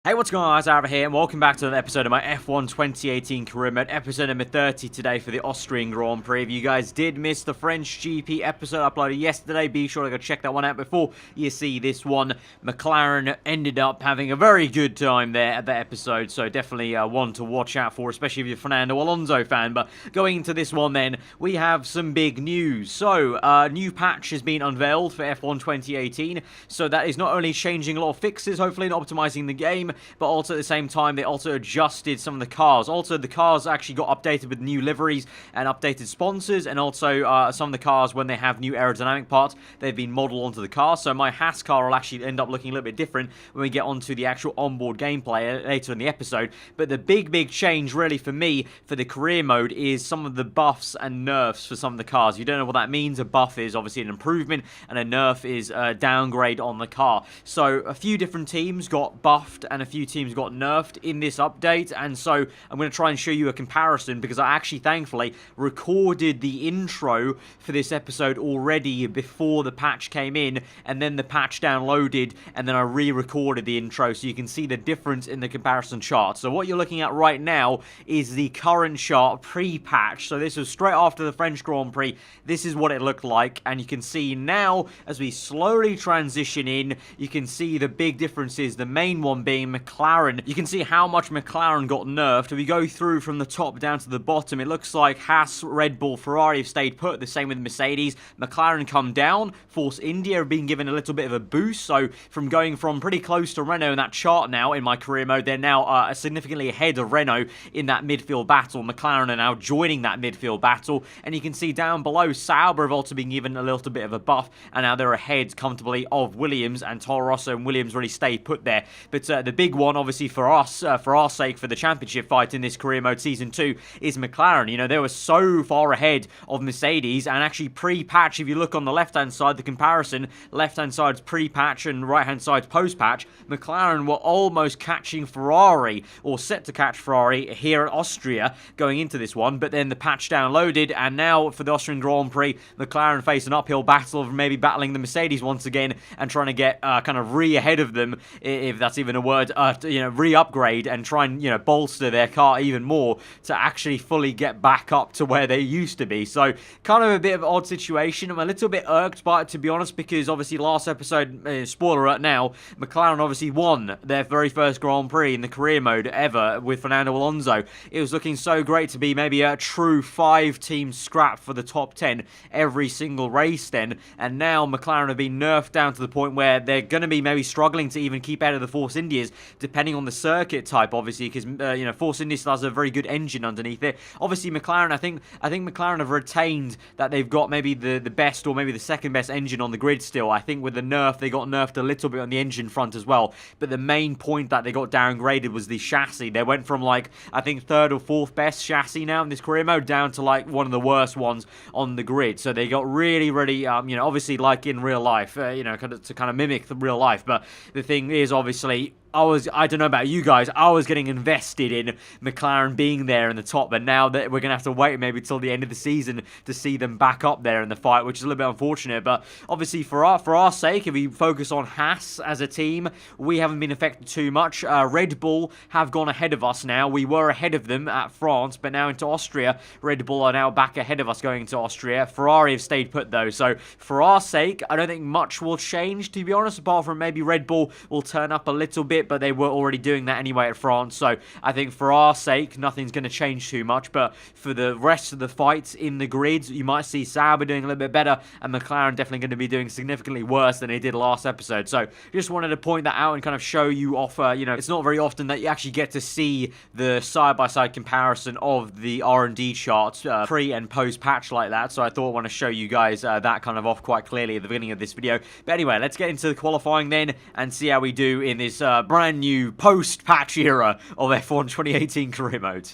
Hey, what's going on, guys? Alfa here, and welcome back to another episode of my F1 2018 career mode, episode number 30 today for the Austrian Grand Prix. If you guys did miss the French GP episode uploaded yesterday, be sure to go check that one out before you see this one. McLaren ended up having a very good time there at that episode, so definitely one to watch out for, especially if you're a Fernando Alonso fan. But going into this one then, we have some big news. So, new patch has been unveiled for F1 2018, so that is not only changing a lot of fixes, hopefully, and optimizing the game, but also at the same time, they also adjusted some of the cars. Also, the cars actually got updated with new liveries and updated sponsors, and also some of the cars, when they have new aerodynamic parts, they've been modeled onto the car. So my Haas car will actually end up looking a little bit different when we get onto the actual onboard gameplay later in the episode. But the big change, really, for me, for the career mode, is some of the buffs and nerfs for some of the cars. If you don't know what that means, a buff is obviously an improvement, and a nerf is a downgrade on the car. So a few different teams got buffed, and a few teams got nerfed in this update, and so I'm going to try and show you a comparison, because I actually thankfully recorded the intro for this episode already before the patch came in, and then the patch downloaded, and then I re-recorded the intro so you can see the difference in the comparison chart. So what you're looking at right now is the current chart pre-patch. So this was straight after the French Grand Prix. This is what it looked like, and you can see now as we slowly transition in, you can see the big differences, the main one being McLaren. You can see how much McLaren got nerfed. If we go through from the top down to the bottom, it looks like Haas, Red Bull, Ferrari have stayed put. The same with Mercedes. McLaren come down. Force India have been given a little bit of a boost. So from going from pretty close to Renault in that chart now, in my career mode, they're now significantly ahead of Renault in that midfield battle. McLaren are now joining that midfield battle. And you can see down below, Sauber have also been given a little bit of a buff. And now they're ahead comfortably of Williams, and Toro Rosso and Williams really stayed put there. But the big one, obviously, for us, for our sake, for the championship fight in this career mode season 2, is McLaren. You know, they were so far ahead of Mercedes, and actually pre-patch, if you look on the left-hand side, the comparison, left-hand side's pre-patch and right-hand side's post-patch, McLaren were almost catching Ferrari, or set to catch Ferrari here at Austria going into this one, but then the patch downloaded, and now for the Austrian Grand Prix, McLaren face an uphill battle of maybe battling the Mercedes once again, and trying to get kind of ahead of them, if that's even a word, you know, re-upgrade and try and, you know, bolster their car even more to actually fully get back up to where they used to be. So kind of a bit of an odd situation. I'm a little bit irked by it, to be honest, because obviously last episode, spoiler alert now, McLaren obviously won their very first Grand Prix in the career mode ever with Fernando Alonso. It was looking so great to be maybe a true 5-team scrap for the top 10 every single race then, and now McLaren have been nerfed down to the point where they're going to be maybe struggling to even keep out of the Force Indias, depending on the circuit type, obviously, because you know, Force India still has a very good engine underneath it. Obviously, McLaren, I think McLaren have retained that they've got maybe the best, or maybe the second best engine on the grid still. I think with the nerf, they got nerfed a little bit on the engine front as well. But the main point that they got downgraded was the chassis. They went from, like, I think third or fourth best chassis now in this career mode down to like one of the worst ones on the grid. So they got really you know, obviously like in real life, you know, to kind of mimic the real life. But the thing is, obviously, I don't know about you guys, I was getting invested in McLaren being there in the top, but now that we're going to have to wait maybe till the end of the season to see them back up there in the fight, which is a little bit unfortunate. But obviously for our sake, if we focus on Haas as a team, we haven't been affected too much. Red Bull have gone ahead of us now. We were ahead of them at France, but now into Austria, Red Bull are now back ahead of us going into Austria. Ferrari have stayed put though, so for our sake, I don't think much will change, to be honest, apart from maybe Red Bull will turn up a little bit, but they were already doing that anyway at France. So I think for our sake, nothing's going to change too much. But for the rest of the fights in the grids, you might see Sauber doing a little bit better, and McLaren definitely going to be doing significantly worse than they did last episode. So just wanted to point that out and kind of show you off. You know, it's not very often that you actually get to see the side-by-side comparison of the R&D charts pre and post patch like that. So I thought I want to show you guys that kind of off quite clearly at the beginning of this video. But anyway, let's get into the qualifying then and see how we do in this brand new post-patch era of F1 2018 career mode.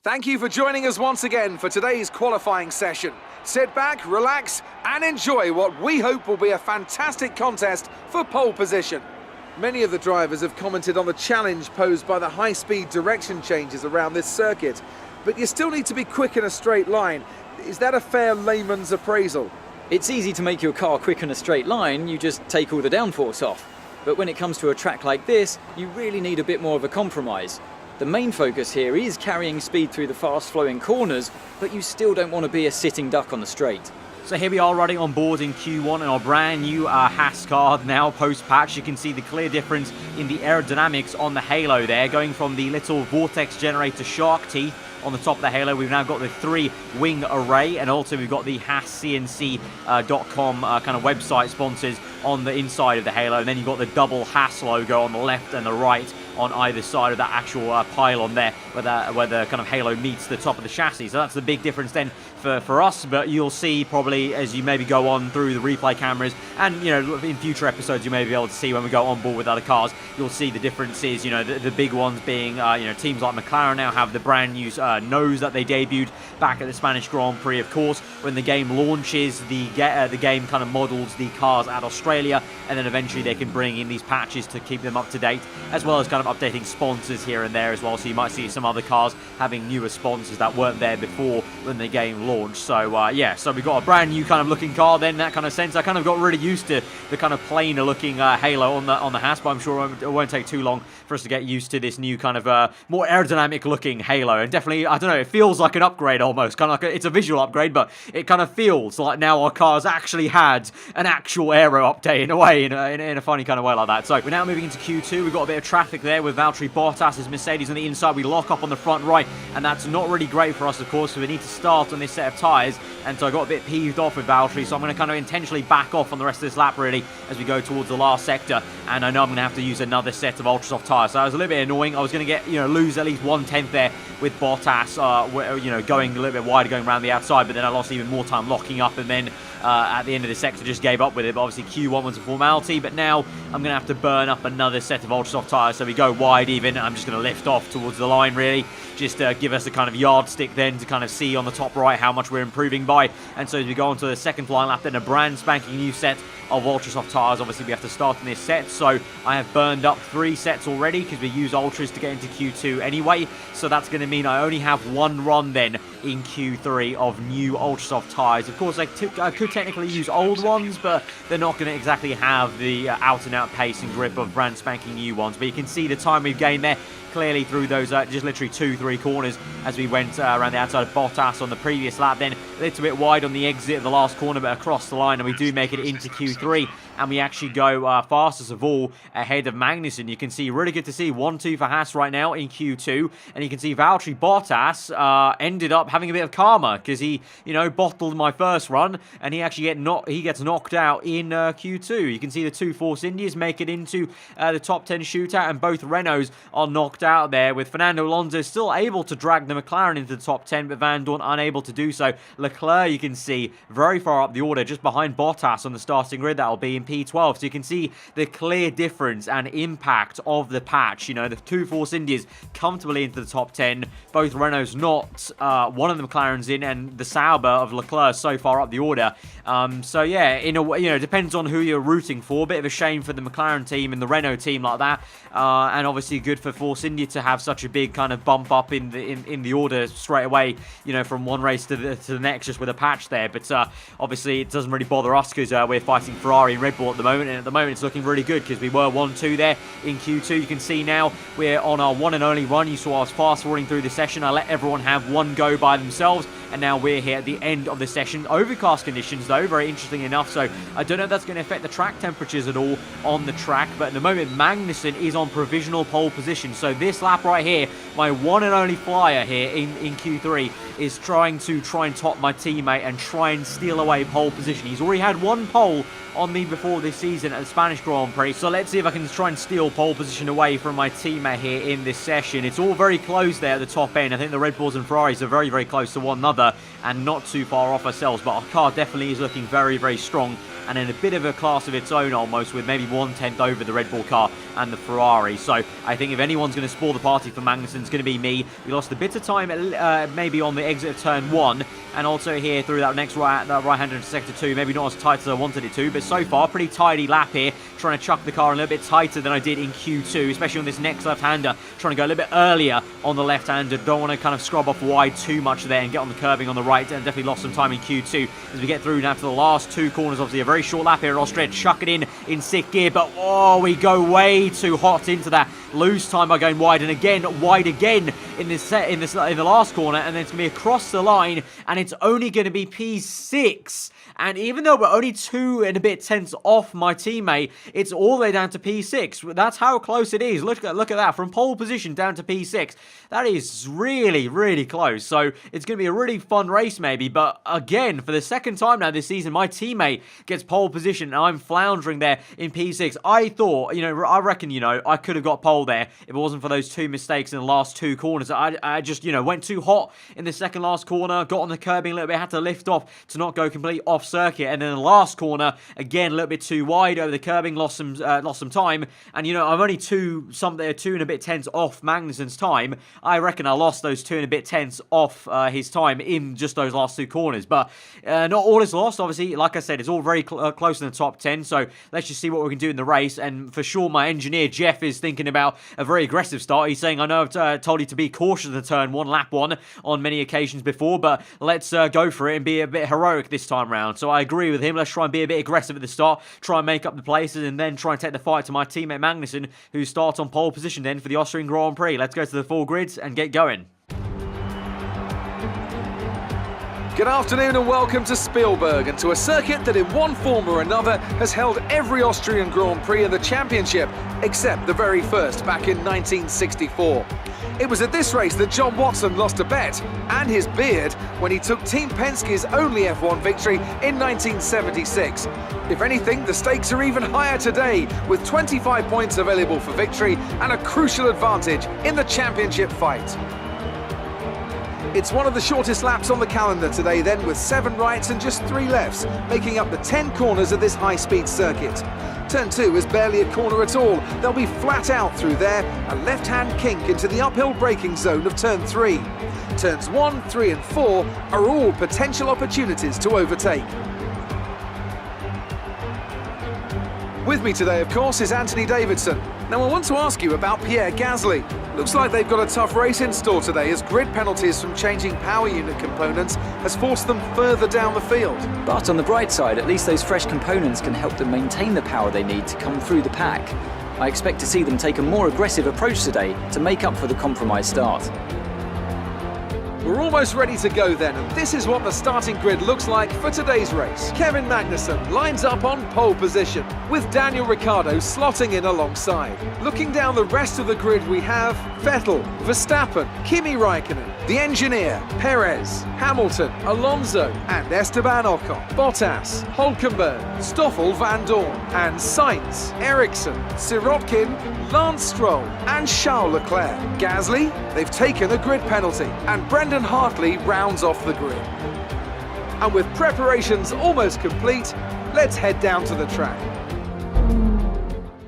Thank you for joining us once again for today's qualifying session. Sit back, relax, and enjoy what we hope will be a fantastic contest for pole position. Many of the drivers have commented on the challenge posed by the high-speed direction changes around this circuit, but you still need to be quick in a straight line. Is that a fair layman's appraisal? It's easy to make your car quick in a straight line, you just take all the downforce off. but when it comes to a track like this, you really need a bit more of a compromise. The main focus here is carrying speed through the fast-flowing corners, but you still don't want to be a sitting duck on the straight. So here we are riding on board in Q1 in our brand new Haas car now post-patch. You can see the clear difference in the aerodynamics on the halo there, going from the little vortex generator shark teeth on the top of the halo. We've now got the 3-wing array, and also we've got the HaasCNC.com kind of website sponsors on the inside of the halo, and then you've got the double Haas logo on the left and the right on either side of that actual pylon there, where the kind of halo meets the top of the chassis. So that's the big difference then for us, but you'll see probably as you maybe go on through the replay cameras, and you know, in future episodes you may be able to see when we go on board with other cars, you'll see the differences. You know, the big ones being you know, teams like McLaren now have the brand new nose that they debuted back at the Spanish Grand Prix. Of course, when the game launches, the game kind of models the cars at Australia, and then eventually they can bring in these patches to keep them up to date, as well as kind of updating sponsors here and there as well. So you might see some other cars having newer sponsors that weren't there before when the game launched. So yeah, so we've got a brand new kind of looking car then, in that kind of sense. I kind of got really used to the kind of plainer looking halo on the Haas, but I'm sure it won't take too long for us to get used to this new kind of more aerodynamic looking halo. And definitely, I don't know, it feels like an upgrade almost, kind of like it's a visual upgrade, but it kind of feels like now our cars actually had an actual aero update in a way, in a funny kind of way like that. So we're now moving into Q2. We've got a bit of traffic there with Valtteri Bottas' Mercedes on the inside. We lock up on the front right, and that's not really great for us, of course, so we need to start on this set of tyres, and so I got a bit peeved off with Valtteri, so I'm going to kind of intentionally back off on the rest of this lap really as we go towards the last sector, and I know I'm going to have to use another set of ultra soft tyres. So I was a little bit annoying. I was going to get, you know, lose at least 1/10 there with Bottas, you know, going a little bit wider, going around the outside, but then I lost even more time locking up, and then at the end of the sector just gave up with it. But obviously Q1 was a formality, but now I'm going to have to burn up another set of ultra soft tyres, so we go wide even. I'm just going to lift off towards the line really, just give us a kind of yardstick then to kind of see on the top right how much we're improving by. And so as we go on to the second flying lap, then a brand spanking new set of ultra soft tyres. Obviously we have to start in this set, so I have burned up 3 sets already because we use ultras to get into Q2 anyway, so that's going to mean I only have 1 run then in Q3 of new ultra soft tyres. Of course I could technically use old ones, but they're not going to exactly have the out and out pace and grip of brand spanking new ones. But you can see the time we've gained there clearly through those just literally 2-3 corners as we went around the outside of Bottas on the previous lap. Then a little bit wide on the exit of the last corner, but across the line, and we do make it into Q3, and we actually go fastest of all ahead of Magnussen. You can see, really good to see 1-2 for Haas right now in Q2, and you can see Valtteri Bottas ended up having a bit of karma because he, you know, bottled my first run, and he actually gets knocked out in Q2. You can see the 2 Force Indias make it into the top 10 shootout, and both Renaults are knocked out there, with Fernando Alonso still able to drag the McLaren into the top 10, but Van Dorn unable to do so. Leclerc, you can see, very far up the order, just behind Bottas on the starting grid. That'll be in P12. So you can see the clear difference and impact of the patch. You know, the 2 Force Indias comfortably into the top 10, both Renaults not, one of the McLarens in, and the Sauber of Leclerc so far up the order. So yeah, in a way, you know, it depends on who you're rooting for. A bit of a shame for the McLaren team and the Renault team like that, and obviously good for Force India to have such a big kind of bump up in the order straight away, you know, from one race to the next, just with a patch there. But obviously it doesn't really bother us because we're fighting Ferrari and Red Bull at the moment, and at the moment it's looking really good because we were 1-2 there in Q2. You can see now we're on our one and only run. You saw I was fast forwarding through the session. I let everyone have one go by themselves, and now we're here at the end of the session. Overcast conditions though, very interesting enough, so I don't know if that's going to affect the track temperatures at all on the track, but at the moment Magnussen is on provisional pole position. So this lap right here, my one and only flyer here in Q3 is trying and top my teammate and try and steal away pole position. He's already had 1 pole on me before this season at the Spanish Grand Prix, so let's see if I can try and steal pole position away from my teammate here in this session. It's all very close there at the top end. I think the Red Bulls and Ferraris are very, very close to one another and not too far off ourselves, but our car definitely is looking very, very strong and in a bit of a class of its own almost, with maybe 1/10 over the Red Bull car and the Ferrari. So I think if anyone's going to spoil the party for Magnussen, it's going to be me. We lost a bit of time maybe on the exit of turn 1, and also here through that next right-hander into sector 2, maybe not as tight as I wanted it to, but so far pretty tidy lap here, trying to chuck the car a little bit tighter than I did in Q2, especially on this next left-hander, trying to go a little bit earlier on the left-hander. Don't want to kind of scrub off wide too much there and get on the curbing on the right, and definitely lost some time in Q2 as we get through now to the last 2 corners. Obviously a very very short lap here at Austria. Chuck it in 6th gear, but oh, we go way too hot into that. Lose time by going wide, and again, wide again in the last corner, and then it's going to be across the line, and it's only going to be P6. And even though we're only 2 and a bit tenths off my teammate, it's all the way down to P6. That's how close it is. Look at that. From pole position down to P6. That is really, really close. So it's going to be a really fun race maybe. But again, for the second time now this season, my teammate gets pole position and I'm floundering there in P6. I thought, I reckon, I could have got pole there if it wasn't for those 2 mistakes in the last 2 corners. I just, went too hot in the second last corner, got on the curbing a little bit, had to lift off to not go completely off circuit, and then the last corner again a little bit too wide over the curbing, lost some time, and I'm only 2 and a bit tenths off Magnussen's time. I reckon I lost those 2 and a bit tenths off his time in just those last 2 corners, but not all is lost. Obviously, like I said, it's all very close in the top 10, so let's just see what we can do in the race. And for sure my engineer Jeff is thinking about a very aggressive start. He's saying, I know I've told you to be cautious in the turn 1, lap 1 on many occasions before, but let's go for it and be a bit heroic this time round. So I agree with him. Let's try and be a bit aggressive at the start, try and make up the places, and then try and take the fight to my teammate Magnussen, who starts on pole position then for the Austrian Grand Prix. Let's go to the full grids and get going. Good afternoon and welcome to Spielberg, and to a circuit that in one form or another has held every Austrian Grand Prix in the championship, except the very first back in 1964. It was at this race that John Watson lost a bet and his beard when he took Team Penske's only F1 victory in 1976. If anything, the stakes are even higher today, with 25 points available for victory and a crucial advantage in the championship fight. It's one of the shortest laps on the calendar today then, with 7 rights and just 3 lefts, making up the 10 corners of this high-speed circuit. Turn 2 is barely a corner at all. They'll be flat out through there, a left-hand kink into the uphill braking zone of Turn 3. Turns 1, 3 and 4 are all potential opportunities to overtake. With me today, of course, is Anthony Davidson. Now, I want to ask you about Pierre Gasly. Looks like they've got a tough race in store today, as grid penalties from changing power unit components has forced them further down the field. But on the bright side, at least those fresh components can help them maintain the power they need to come through the pack. I expect to see them take a more aggressive approach today to make up for the compromised start. We're almost ready to go then, and this is what the starting grid looks like for today's race. Kevin Magnussen lines up on pole position, with Daniel Ricciardo slotting in alongside. Looking down the rest of the grid, we have Vettel, Verstappen, Kimi Raikkonen, the engineer, Perez, Hamilton, Alonso, and Esteban Ocon, Bottas, Hulkenberg, Stoffel Van Dorn, and Sainz, Ericsson, Sirotkin, Lance Stroll, and Charles Leclerc. Gasly, they've taken a grid penalty, and Brendan Hartley rounds off the grid. And with preparations almost complete, let's head down to the track.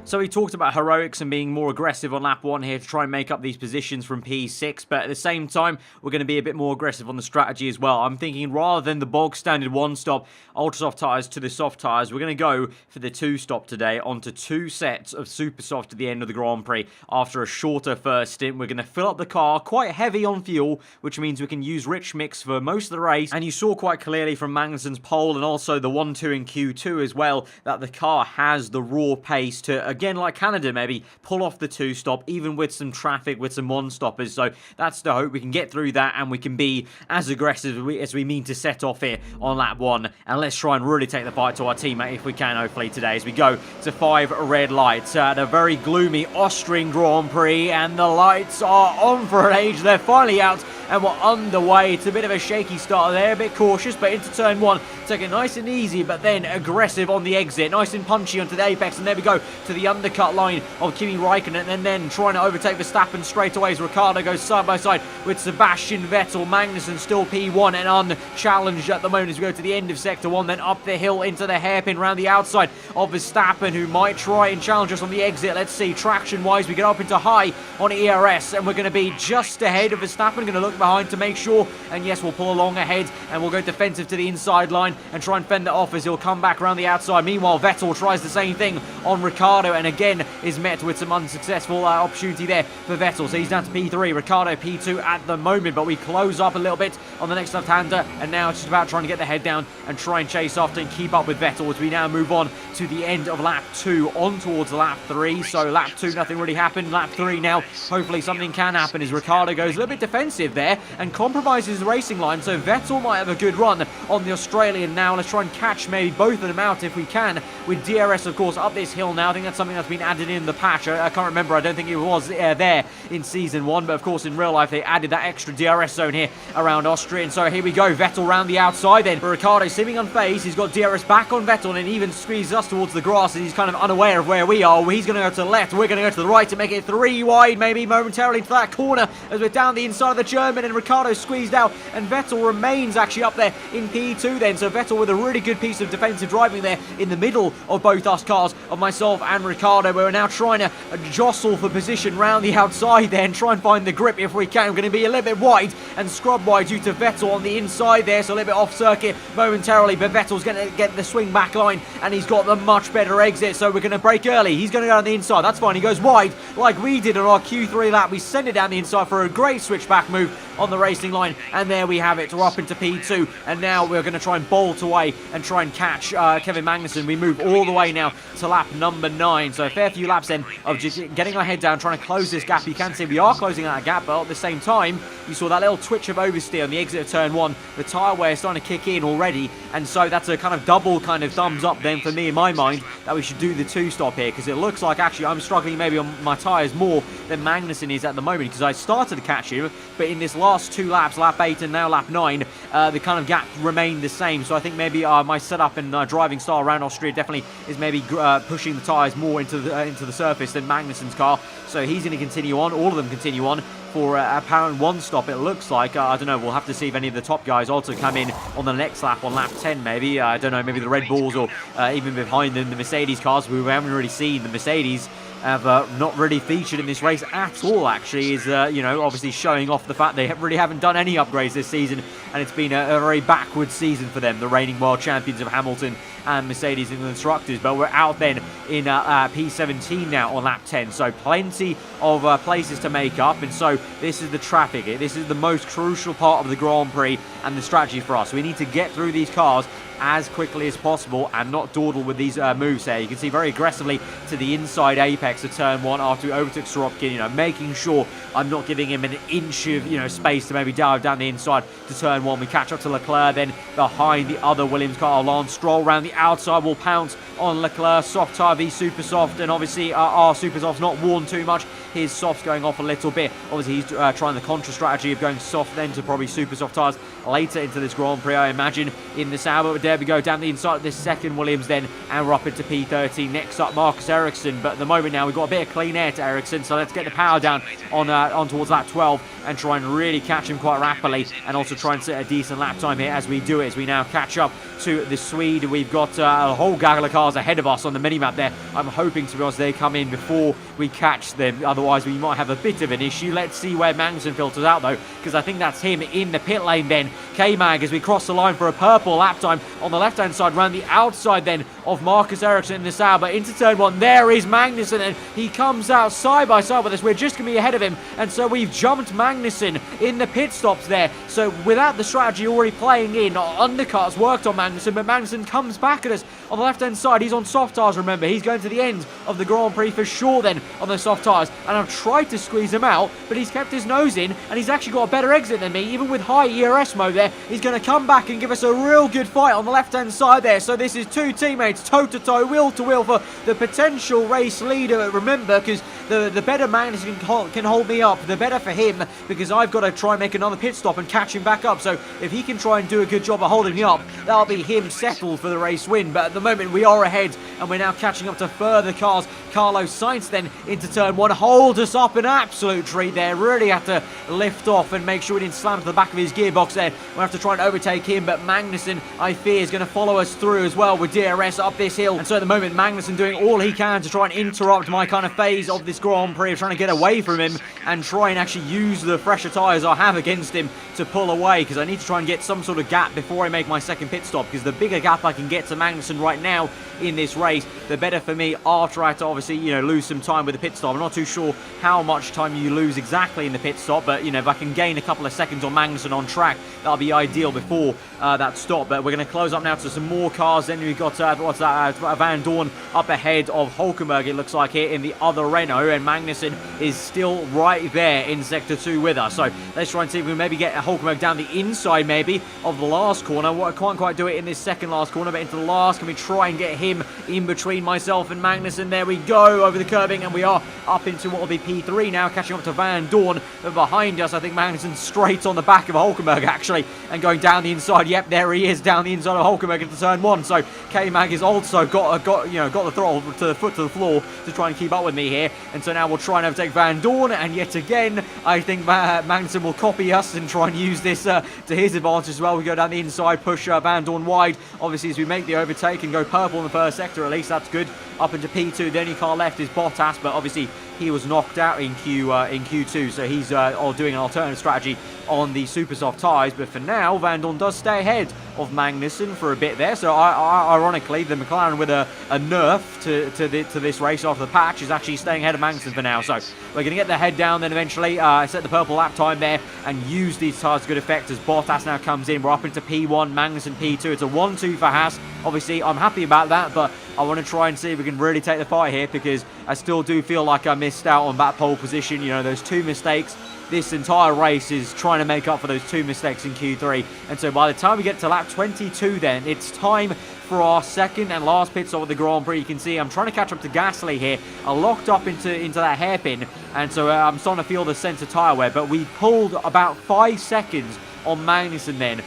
So we talked about heroics and being more aggressive on lap 1 here to try and make up these positions from P6, but at the same time, we're going to be a bit more aggressive on the strategy as well. I'm thinking rather than the bog standard 1-stop ultra soft tyres to the soft tyres, we're going to go for the 2-stop today onto 2 sets of super soft at the end of the Grand Prix. After a shorter first stint, we're going to fill up the car quite heavy on fuel, which means we can use rich mix for most of the race. And you saw quite clearly from Magnussen's pole and also the 1-2 in Q2 as well, that the car has the raw pace to, again, like Canada, maybe pull off the 2-stop, even with some traffic, with some 1-stoppers. So that's the hope. We can get through that and we can be as aggressive as we mean to set off here on lap 1. And let's try and really take the fight to our teammate if we can, hopefully, today as we go to 5 red lights at a very gloomy Austrian Grand Prix. And the lights are on for an age. They're finally out and we're underway. It's a bit of a shaky start there, a bit cautious, but into turn 1, take it nice and easy, but then aggressive on the exit, nice and punchy onto the apex, and there we go to the undercut line of Kimi Raikkonen, and then trying to overtake Verstappen straight away as Ricciardo goes side by side with Sebastian Vettel. Magnussen still P1 and unchallenged at the moment as we go to the end of sector 1, then up the hill into the hairpin round the outside of Verstappen, who might try and challenge us on the exit. Let's see, traction wise, we get up into high on ERS, and we're going to be just ahead of Verstappen. Going to look behind to make sure. And yes, we'll pull along ahead and we'll go defensive to the inside line and try and fend that off as he'll come back around the outside. Meanwhile, Vettel tries the same thing on Ricciardo and again is met with some unsuccessful opportunity there for Vettel. So he's down to P3, Ricciardo P2 at the moment, but we close up a little bit on the next left-hander and now it's just about trying to get the head down and try and chase after and keep up with Vettel as we now move on to the end of lap 2 on towards lap 3. So lap 2 nothing really happened. Lap 3 now hopefully something can happen as Ricciardo goes a little bit defensive there and compromises the racing line, so Vettel might have a good run on the Australian now. Let's try and catch maybe both of them out if we can with DRS of course up this hill now. I think that's something that's been added in the patch. I can't remember, I don't think it was there in season 1, but of course in real life they added that extra DRS zone here around Austria. And so here we go, Vettel round the outside then, but Ricciardo seeming unfazed. He's got DRS back on Vettel and even squeezes us towards the grass as he's kind of unaware of where we are. He's going to go to the left, we're going to go to the right to make it 3 wide maybe momentarily into that corner as we're down the inside of the German and Ricciardo squeezed out and Vettel remains actually up there in P2 then. So Vettel with a really good piece of defensive driving there in the middle of both us cars, of myself and Ricciardo. We're now trying to jostle for position round the outside there and try and find the grip if we can. We're going to be a little bit wide and scrub wide due to Vettel on the inside there, so a little bit off circuit momentarily, but Vettel's going to get the swing back line and he's got the much better exit, so we're going to brake early. He's going to go on the inside, that's fine. He goes wide like we did on our Q3 lap. We send it down the inside for a great switchback move on the racing line, and there we have it. We're up into P2 and now we're going to try and bolt away and try and catch Kevin Magnussen. We move all the way now to lap number 9, so a fair few laps then of just getting our head down, trying to close this gap. You can see we are closing that gap, but at the same time you saw that little twitch of oversteer on the exit of turn 1. The tyre wear is starting to kick in already, and so that's a kind of double kind of thumbs up then for me in my mind that we should do the 2-stop here, because it looks like actually I'm struggling maybe on my tyres more than Magnussen is at the moment, because I started to catch him, but in this last 2 laps, lap 8 and now lap 9, the kind of gap remained the same. So I think maybe my setup and driving style around Austria definitely is maybe pushing the tyres more into the surface than Magnussen's car. So he's going to continue on, all of them continue on for a apparent 1-stop it looks like. I don't know, we'll have to see if any of the top guys also come in on the next lap, on lap 10 maybe. I don't know, maybe the Red Bulls or even behind them the Mercedes cars. We haven't really seen the Mercedes have not really featured in this race at all, actually, is, you know, obviously showing off the fact they really haven't done any upgrades this season, and it's been a very backward season for them, the reigning world champions of Hamilton and Mercedes in the constructors. But we're out then in P17 now on lap 10, so plenty of places to make up, and so this is the traffic. This is the most crucial part of the Grand Prix and the strategy for us. We need to get through these cars as quickly as possible and not dawdle with these moves here. You can see very aggressively to the inside apex of turn 1 after we overtook Sorokin, you know, making sure I'm not giving him an inch of, you know, space to maybe dive down the inside to turn 1. We catch up to Leclerc then behind the other Williams car. Lance Stroll around the outside will pounce on Leclerc. Soft tyre v super soft, and obviously our super soft's not worn too much. His soft's going off a little bit. Obviously he's trying the contra strategy of going soft then to probably super soft tyres later into this Grand Prix, I imagine, in the Sauber. But there we go, down the inside of this second Williams then, and we're up into P13. Next up, Marcus Ericsson, but at the moment now we've got a bit of clean air to Ericsson, so let's get the power down on towards lap 12 and try and really catch him quite rapidly, and also try and set a decent lap time here as we do it, as we now catch up to the Swede. We've got a whole gaggle of cars ahead of us on the minimap there. I'm hoping, to be honest, they come in before we catch them, otherwise we might have a bit of an issue. Let's see where Magnussen filters out though, because I think that's him in the pit lane then. K-Mag as we cross the line for a purple lap time on the left hand side, around the outside then of Marcus Ericsson in the Sauber into turn 1. There is Magnussen, and he comes out side by side with us. We're just going to be ahead of him, and so we've jumped Magnussen in the pit stops there. So without the strategy already playing in, undercuts worked on Magnussen, but Magnussen comes back at us on the left hand side. He's on soft tyres, remember. He's going to the end of the Grand Prix for sure then on those soft tyres, and I've tried to squeeze him out, but he's kept his nose in, and he's actually got a better exit than me. Even with high ERS mode there, he's going to come back and give us a real good fight on the left hand side there. So this is two teammates toe to toe, wheel to wheel for the potential race leader. Remember, because the better Magnussen can hold me up, the better for him, because I've got to try and make another pit stop and catch him back up. So if he can try and do a good job of holding me up, that'll be him settled for the race win. But at the moment we are ahead, and we're now catching up to further cars. Carlos Sainz then into turn 1, hold us up an absolute treat there. Really had to lift off and make sure we didn't slam to the back of his gearbox there. We'll have to try and overtake him, but Magnussen, I fear, is going to follow us through as well with DRS up this hill. And so at the moment, Magnussen doing all he can to try and interrupt my kind of phase of this Grand Prix of trying to get away from him and try and actually use the fresher tyres I have against him to pull away, because I need to try and get some sort of gap before I make my second pit stop, because the bigger gap I can get to Magnussen right now in this race, the better for me after I have to obviously, lose some time with the pit stop. I'm not too sure how much time you lose exactly in the pit stop, but, if I can gain a couple of seconds on Magnussen on track, that'll be ideal before that stop. But we're going to close up now to some more cars. Then we've got, Van Dorn up ahead of Hulkenberg, it looks like, here in the other Renault, and Magnussen is still right there in Sector 2 with us. So let's try and see if we can maybe get Hulkenberg down the inside, maybe, of the last corner. I can't quite do it in this second last corner, but into the last, can we try and get him in between myself and Magnussen? There we go, over the curbing, and we are up into what will be P3 now, catching up to Van Dorn. But behind us, I think Magnussen straight on the back of Hulkenberg, actually, and going down the inside. Yep, there he is, down the inside of Hulkenberg into turn 1. So K-Mag has also got the throttle to the foot to the floor to try and keep up with me here. And so now we'll try and overtake Van Dorn, and yet again, I think Magnussen will copy us and try and use this to his advantage as well. We go down the inside, push Van Dorn wide, obviously, as we make the overtake and go purple in the first sector, at least. That's good. Up into P2, the only car left is Bottas, but obviously he was knocked out in Q2, so he's doing an alternative strategy on the super soft tyres. But for now, Van Dorn does stay ahead of Magnussen for a bit there. So ironically, the McLaren with a nerf to this race after the patch is actually staying ahead of Magnussen for now. So we're going to get the head down then eventually, set the purple lap time there, and use these tyres to good effect as Bottas now comes in. We're up into P1, Magnussen P2. It's a 1-2 for Haas. Obviously, I'm happy about that, but I want to try and see if we can really take the fight here, because I still do feel like I missed out on that pole position. Those 2 mistakes. This entire race is trying to make up for those 2 mistakes in Q3. And so by the time we get to lap 22 then, it's time for our second and last pit stop of the Grand Prix. You can see I'm trying to catch up to Gasly here. I locked up into that hairpin, and so I'm starting to feel the sense of tyre wear. But we pulled about 5 seconds on Magnussen then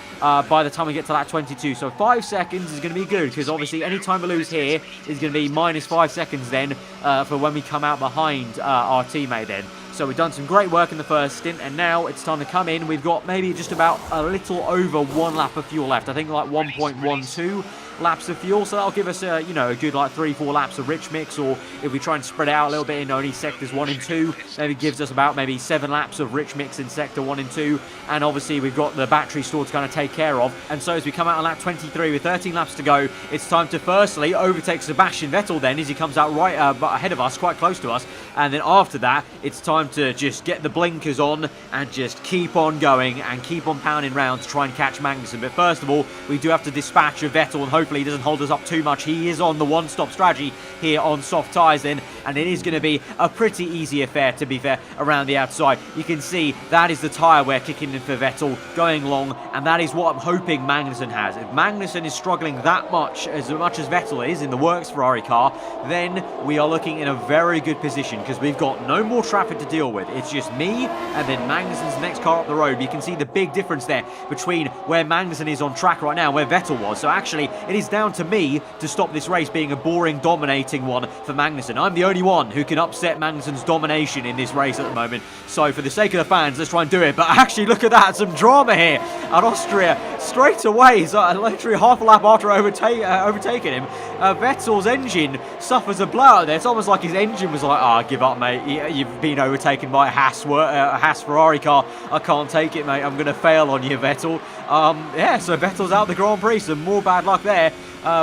by the time we get to lap 22. So 5 seconds is going to be good, because obviously any time we lose here is going to be minus 5 seconds then for when we come out behind our teammate then. So we've done some great work in the first stint, and now it's time to come in. We've got maybe just about a little over 1 lap of fuel left. I think like 1.12 laps of fuel, so that'll give us a good like 3-4 laps of rich mix. Or if we try and spread it out a little bit in only sectors 1 and 2, maybe gives us about maybe 7 laps of rich mix in sector 1 and 2. And obviously we've got the battery store to kind of take care of. And so as we come out on lap 23 with 13 laps to go, it's time to firstly overtake Sebastian Vettel then, as he comes out right ahead of us, quite close to us. And then after that, it's time to just get the blinkers on and just keep on going and keep on pounding round to try and catch Magnussen. But first of all, we do have to dispatch a Vettel, and hopefully he doesn't hold us up too much. He is on the one-stop strategy here on soft tyres then, and it is going to be a pretty easy affair, to be fair, around the outside. You can see that is the tyre wear kicking in for Vettel, going long, and that is what I'm hoping Magnussen has. If Magnussen is struggling that much as Vettel is in the works Ferrari car, then we are looking in a very good position, because we've got no more traffic to deal with. It's just me and then Magnussen's next car up the road. You can see the big difference there between where Magnussen is on track right now and where Vettel was. So actually, it is down to me to stop this race being a boring, dominating one for Magnussen. I'm the only one who can upset Magnussen's domination in this race at the moment. So for the sake of the fans, let's try and do it. But actually, look at that, some drama here at Austria straight away. So literally half a lap after overtaking him, Vettel's engine suffers a blowout there. It's almost like his engine was like, give up, mate. You've been overtaken by a Haas Ferrari car. I can't take it, mate. I'm going to fail on you, Vettel. So Vettel's out the Grand Prix. Some more bad luck there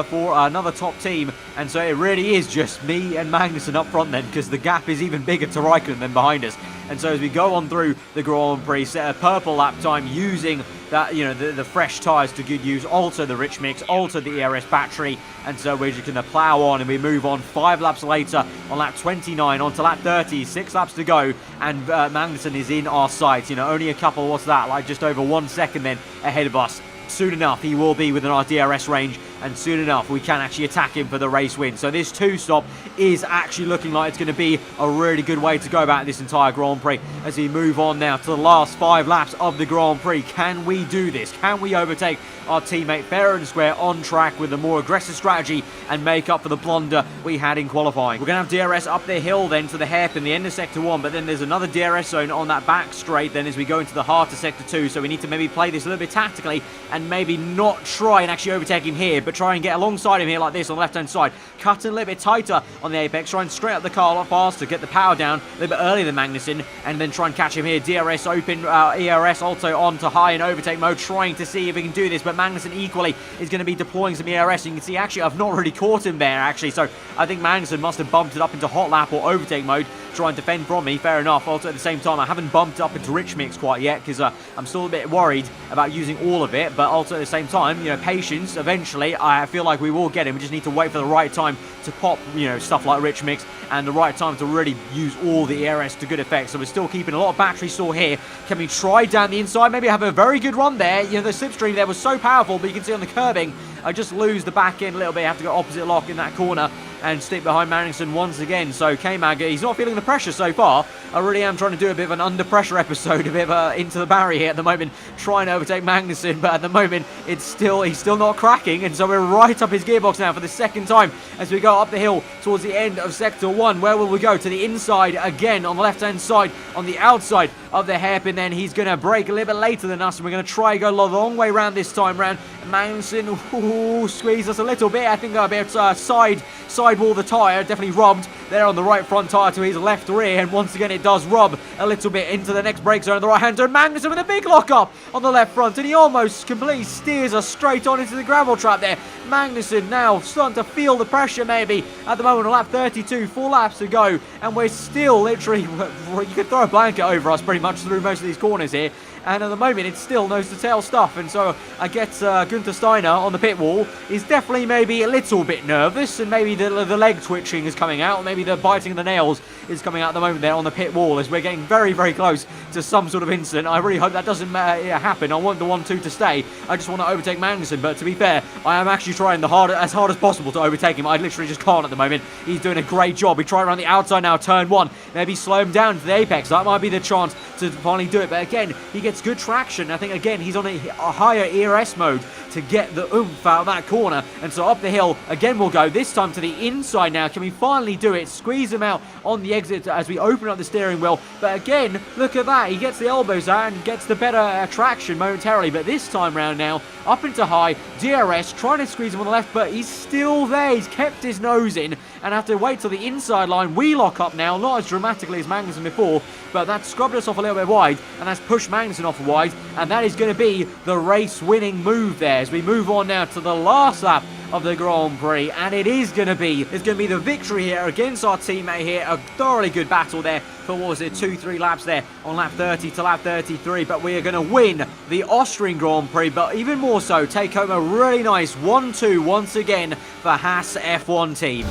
for another top team. And so it really is just me and Magnussen up front then, because the gap is even bigger to Raikkonen than behind us. And so as we go on through the Grand Prix, set a purple lap time using that, the fresh tyres to good use, alter the rich mix, alter the ERS battery, and so we're just going to plough on, and we move on 5 laps later on lap 29 on to lap 30, 6 laps to go, and Magnussen is in our sights. Only a couple, like just over 1 second then ahead of us. Soon enough, he will be within our DRS range, and soon enough, we can actually attack him for the race win. So this 2-stop is actually looking like it's going to be a really good way to go about this entire Grand Prix. As we move on now to the last 5 laps of the Grand Prix, can we do this? Can we overtake our teammate fair and square on track with a more aggressive strategy and make up for the blunder we had in qualifying? We're going to have DRS up the hill then to the hairpin, the end of Sector 1, but then there's another DRS zone on that back straight then as we go into the heart of Sector 2, so we need to maybe play this a little bit tactically and maybe not try and actually overtake him here, but but try and get alongside him here like this on the left-hand side. Cutting a little bit tighter on the apex, try and straight up the car a lot faster, get the power down a little bit earlier than Magnussen, and then try and catch him here. DRS open, ERS also on to high in overtake mode, trying to see if he can do this, but Magnussen equally is going to be deploying some ERS. You can see, actually, I've not really caught him there, actually, so I think Magnussen must have bumped it up into hot lap or overtake mode, try and defend from me. Fair enough. Also, at the same time, I haven't bumped up into rich mix quite yet, because I'm still a bit worried about using all of it, but also at the same time, you know, patience. Eventually, I feel like we will get him. We just need to wait for the right time to pop, you know, stuff like rich mix, and the right time to really use all the ERS to good effect. So we're still keeping a lot of battery store here. Can we try down the inside? Maybe have a very good run there. You know, the slipstream there was so powerful, but you can see on the curbing, I just lose the back end a little bit. I have to go opposite lock in that corner and stick behind Magnussen once again. So K-Mag, he's not feeling the pressure so far. I really am trying to do a bit of an under pressure episode, a bit of into the barrier here at the moment, trying to overtake Magnussen, but at the moment he's still not cracking, and so we're right up his gearbox now for the second time as we go up the hill towards the end of sector 1. Where will we go? To the inside again on the left hand side, on the outside of the hairpin. Then he's going to brake a little bit later than us, and we're going to try and go the long way round this time round. Magnussen squeezed us a little bit. I think a bit sidewall the tyre, definitely robbed there on the right front tyre to his left rear, and once again it does rob a little bit into the next brake zone on the right hand turn. Magnussen with a big lock up on the left front, and he almost completely steers us straight on into the gravel trap there. Magnussen now starting to feel the pressure maybe at the moment on lap 32, 4 laps to go, and we're still literally, you could throw a blanket over us pretty much through most of these corners here. And at the moment, it's still nose-to-tail stuff. And so I get Gunther Steiner on the pit wall. He's definitely maybe a little bit nervous, and maybe the leg twitching is coming out. Maybe the biting of the nails is coming out at the moment there on the pit wall, as we're getting very, very close to some sort of incident. I really hope that doesn't happen. I want the 1-2 to stay. I just want to overtake Magnussen. But to be fair, I am actually trying as hard as possible to overtake him. I literally just can't at the moment. He's doing a great job. We try around the outside now, turn 1. Maybe slow him down to the apex. That might be the chance to finally do it. But again, he gets good traction. I think again he's on a higher ERS mode to get the oomph out of that corner, and so up the hill again we'll go, this time to the inside now. Can we finally do it? Squeeze him out on the exit as we open up the steering wheel, but again look at that, he gets the elbows out and gets the better traction momentarily, but this time round now up into high, DRS trying to squeeze him on the left, but he's still there. He's kept his nose in and have to wait till the inside line. We lock up now, not as dramatically as Magnussen before, but that scrubbed us off a little bit wide, and that's pushed Magnussen off wide, and that is going to be the race-winning move there as we move on now to the last lap of the Grand Prix, and it's going to be the victory here against our teammate here. A thoroughly good battle there for, what was it, 2-3 laps there on lap 30 to lap 33, but we are going to win the Austrian Grand Prix, but even more so take home a really nice 1-2 once again for Haas F1 team.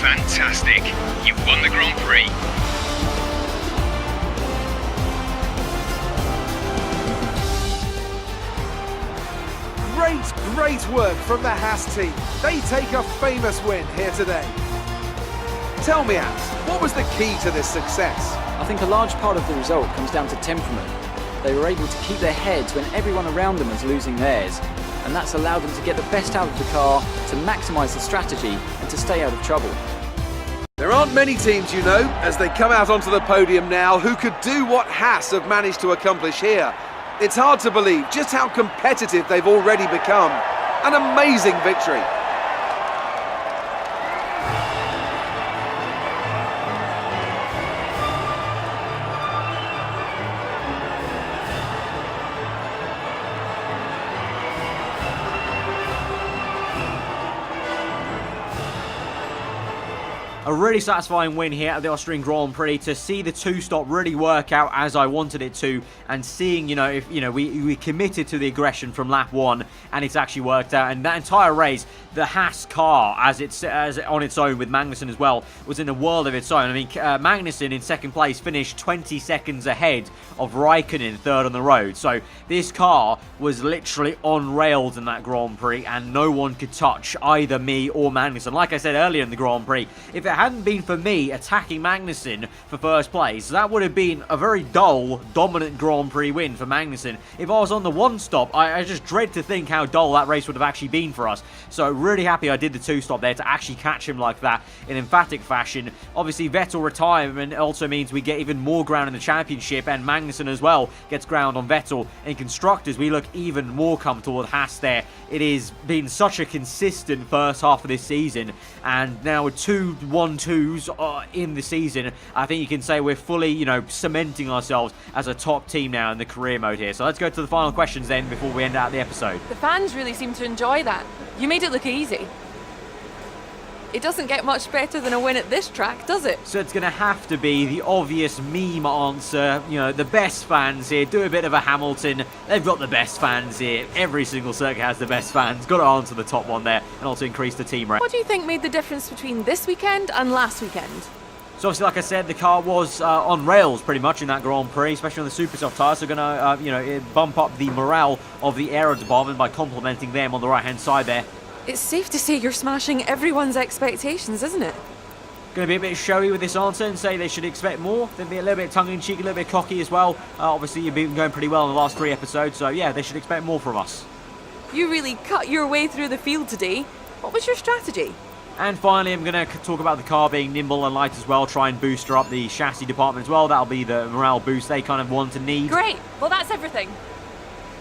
Fantastic, you won the Grand Prix. Great work from the Haas team. They take a famous win here today. Tell me, Hans, what was the key to this success? I think a large part of the result comes down to temperament. They were able to keep their heads when everyone around them was losing theirs, and that's allowed them to get the best out of the car, to maximise the strategy, and to stay out of trouble. There aren't many teams, you know, as they come out onto the podium now, who could do what Haas have managed to accomplish here. It's hard to believe just how competitive they've already become. An amazing victory. A really satisfying win here at the Austrian Grand Prix, to see the two-stop really work out as I wanted it to, and seeing, if we committed to the aggression from lap 1 and it's actually worked out. And that entire race, the Haas car as on its own with Magnussen as well was in a world of its own. I mean, Magnussen in second place finished 20 seconds ahead of Raikkonen third on the road. So this car was literally on rails in that Grand Prix, and no one could touch either me or Magnussen. Like I said earlier in the Grand Prix, if it hadn't been for me attacking Magnussen for first place, that would have been a very dull, dominant Grand Prix win for Magnussen. If I was on the one stop, I just dread to think how dull that race would have actually been for us. So really happy I did the 2-stop there to actually catch him like that in emphatic fashion. Obviously, Vettel retirement also means we get even more ground in the championship, and Magnussen as well gets ground on Vettel. In constructors, we look even more comfortable with Haas there. It has been such a consistent first half of this season, and now with 2 1-2s in the season, I think you can say we're fully, cementing ourselves as a top team now in the career mode here. So let's go to the final questions then before we end out the episode. The fans really seem to enjoy that. You made it look easy. It doesn't get much better than a win at this track, does it? So it's going to have to be the obvious meme answer. The best fans here. Do a bit of a Hamilton. They've got the best fans here. Every single circuit has the best fans. Got to answer the top one there and also increase the team rate. What do you think made the difference between this weekend and last weekend? So obviously, like I said, the car was on rails pretty much in that Grand Prix, especially on the super soft tyres. So going to, bump up the morale of the aero department by complimenting them on the right-hand side there. It's safe to say you're smashing everyone's expectations, isn't it? Going to be a bit showy with this answer and say they should expect more. Then be a little bit tongue-in-cheek, a little bit cocky as well. Obviously, you've been going pretty well in the last 3 episodes, so yeah, they should expect more from us. You really cut your way through the field today. What was your strategy? And finally, I'm going to talk about the car being nimble and light as well, try and boost her up the chassis department as well. That'll be the morale boost they kind of want and need. Great. Well, that's everything.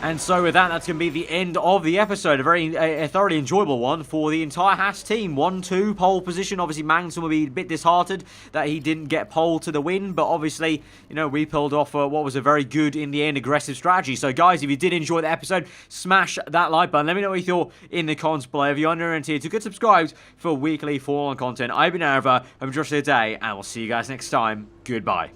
And so with that, that's going to be the end of the episode. A thoroughly enjoyable one for the entire Haas team. 1-2 pole position. Obviously, Magnussen will be a bit disheartened that he didn't get pole to the win. But obviously, we pulled off what was a very good, in the end, aggressive strategy. So guys, if you did enjoy the episode, smash that like button. Let me know what you thought in the comments below. If you're under and here to get subscribed for weekly Formula One content. I've been Alfa. Have a good rest of the day, and we'll see you guys next time. Goodbye.